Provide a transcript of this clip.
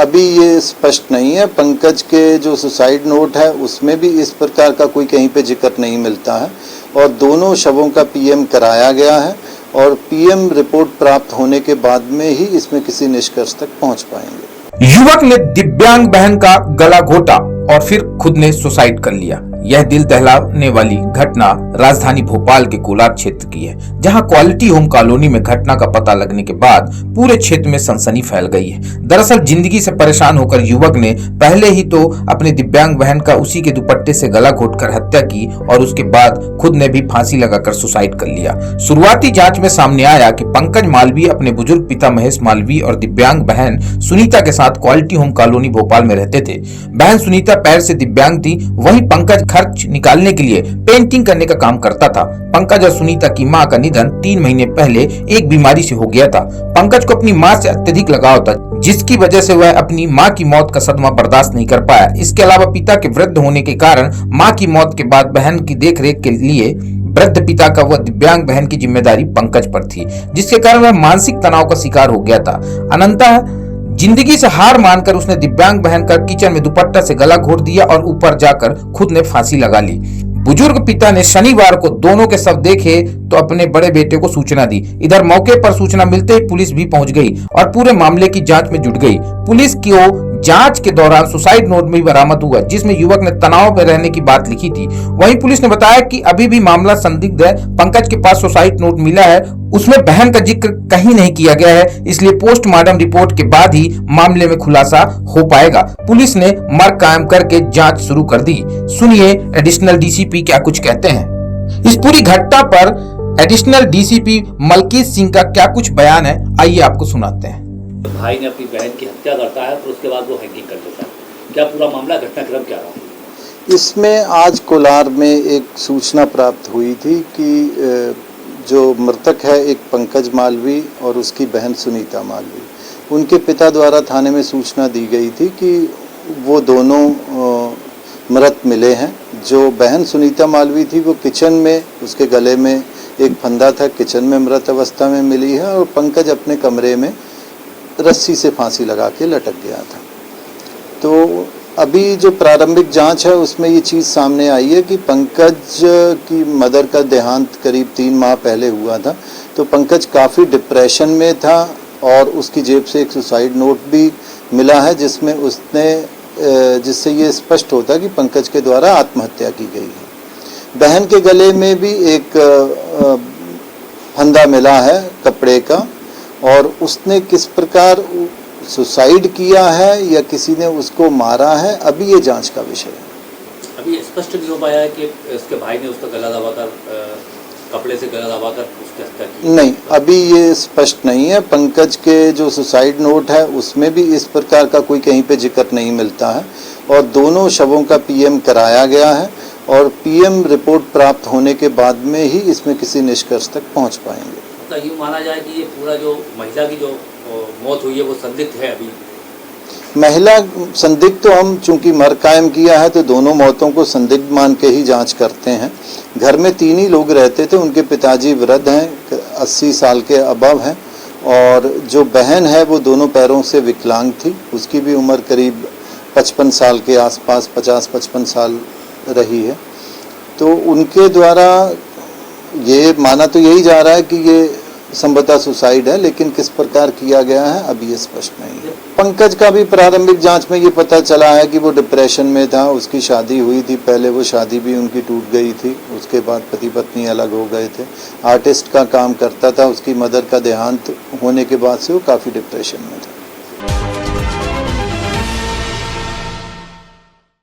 अभी ये स्पष्ट नहीं है। पंकज के जो सुसाइड नोट है उसमें भी इस प्रकार का कोई कहीं पे जिक्र नहीं मिलता है और दोनों शवों का पीएम कराया गया है और पीएम रिपोर्ट प्राप्त होने के बाद में ही इसमें किसी निष्कर्ष तक पहुंच पाएंगे। युवक ने दिव्यांग बहन का गला घोटा और फिर खुद ने सुसाइड कर लिया। यह दिल दहलाने वाली घटना राजधानी भोपाल के कोलार क्षेत्र की है, जहां क्वालिटी होम कॉलोनी में घटना का पता लगने के बाद पूरे क्षेत्र में सनसनी फैल गई है। दरअसल जिंदगी से परेशान होकर युवक ने पहले ही तो अपने दिव्यांग बहन का उसी के दुपट्टे से गला घोटकर हत्या की और उसके बाद खुद ने भी फांसी लगाकर सुसाइड कर लिया। शुरुआती जांच में सामने आया कि पंकज मालवीय अपने बुजुर्ग पिता महेश मालवीय और दिव्यांग बहन सुनीता के साथ क्वालिटी होम कॉलोनी भोपाल में रहते थे। बहन सुनीता पैर से दिव्यांग थी, वहीं पंकज खर्च निकालने के लिए पेंटिंग करने का काम करता था। पंकज और सुनीता की मां का निधन 3 महीने पहले एक बीमारी से हो गया था। पंकज को अपनी मां से अत्यधिक लगाव था, जिसकी वजह से वह अपनी मां की मौत का सदमा बर्दाश्त नहीं कर पाया। इसके अलावा पिता के वृद्ध होने के कारण मां की मौत के बाद बहन की देखरेख के लिए वृद्ध पिता का व दिव्यांग बहन की जिम्मेदारी पंकज पर थी, जिसके कारण वह मानसिक तनाव का शिकार हो गया था। अनंतः जिंदगी से हार मानकर उसने दिव्यांग बहन का किचन में दुपट्टा से गला घोट दिया और ऊपर जाकर खुद ने फांसी लगा ली। बुजुर्ग पिता ने शनिवार को दोनों के शव देखे तो अपने बड़े बेटे को सूचना दी। इधर मौके पर सूचना मिलते ही पुलिस भी पहुंच गई और पूरे मामले की जांच में जुट गई। पुलिस को जांच के दौरान सुसाइड नोट भी बरामद हुआ, जिसमें युवक ने तनाव में रहने की बात लिखी थी। वहीं पुलिस ने बताया कि अभी भी मामला संदिग्ध है। पंकज के पास सुसाइड नोट मिला है, उसमें बहन का जिक्र कहीं नहीं किया गया है, इसलिए पोस्टमार्टम रिपोर्ट के बाद ही मामले में खुलासा हो पाएगा। पुलिस ने मर्ग कायम करके जांच शुरू कर दी। सुनिए एडिशनल डीसीपी क्या कुछ कहते हैं। इस पूरी घटना पर एडिशनल डीसीपी मलकीत सिंह का क्या कुछ बयान है, आइए आपको सुनाते हैं। भाई ने अपनी बहन की हत्या करता है और उसके बाद वो हैंगिंग कर देता है। क्या पूरा मामला घटनाक्रम क्या रहा? इसमें आज कोलार में एक सूचना प्राप्त हुई थी कि जो मृतक है एक पंकज मालवीय और उसकी बहन सुनीता मालवीय, उनके पिता द्वारा थाने में सूचना दी गई थी कि वो दोनों मृत मिले हैं। जो बहन सुनीता मालवीय थी वो किचन में, उसके गले में एक फंदा था, किचन में मृत अवस्था में मिली है और पंकज अपने कमरे में रस्सी से फांसी लगा के लटक गया था। तो अभी जो प्रारंभिक जांच है उसमें ये चीज़ सामने आई है कि पंकज की मदर का देहांत करीब 3 माह पहले हुआ था। तो पंकज काफ़ी डिप्रेशन में था और उसकी जेब से एक सुसाइड नोट भी मिला है जिससे ये स्पष्ट होता कि पंकज के द्वारा आत्महत्या की गई है। बहन के गले में भी एक फंदा मिला है कपड़े का और उसने किस प्रकार सुसाइड किया है या किसी ने उसको मारा है, अभी ये जांच का विषय है। अभी स्पष्ट नहीं हो पाया है कि उसके भाई ने उसका गला दबाकर कपड़े से गला दबाकर उसकी हत्या की। नहीं, अभी ये स्पष्ट नहीं है। पंकज के जो सुसाइड नोट है उसमें भी इस प्रकार का कोई कहीं पे जिक्र नहीं मिलता है और दोनों शवों का पीएम कराया गया है और पीएम रिपोर्ट प्राप्त होने के बाद में ही इसमें किसी निष्कर्ष तक पहुँच पाएंगे। तो यूँ माना जाए कि ये पूरा जो महिला की जो मौत हुई है वो संदिग्ध है। अभी महिला संदिग्ध तो हम चूंकि मर्ग कायम किया है तो दोनों मौतों को संदिग्ध मान के ही जांच करते हैं। घर में 3 ही लोग रहते थे, उनके पिताजी वृद्ध हैं, 80 साल के अबव हैं और जो बहन है वो दोनों पैरों से विकलांग थी, उसकी भी उम्र करीब 55 साल के आसपास 50-55 साल रही है। तो उनके द्वारा ये माना तो यही जा रहा है कि ये संभवतः सुसाइड है, लेकिन किस प्रकार किया गया है अभी ये स्पष्ट नहीं है। पंकज का भी प्रारंभिक जांच में ये पता चला है कि वो डिप्रेशन में था, उसकी शादी हुई थी, पहले वो शादी भी उनकी टूट गई थी, उसके बाद पति पत्नी अलग हो गए थे। आर्टिस्ट का काम करता था, उसकी मदर का देहांत होने के बाद से वो काफ़ी डिप्रेशन में था।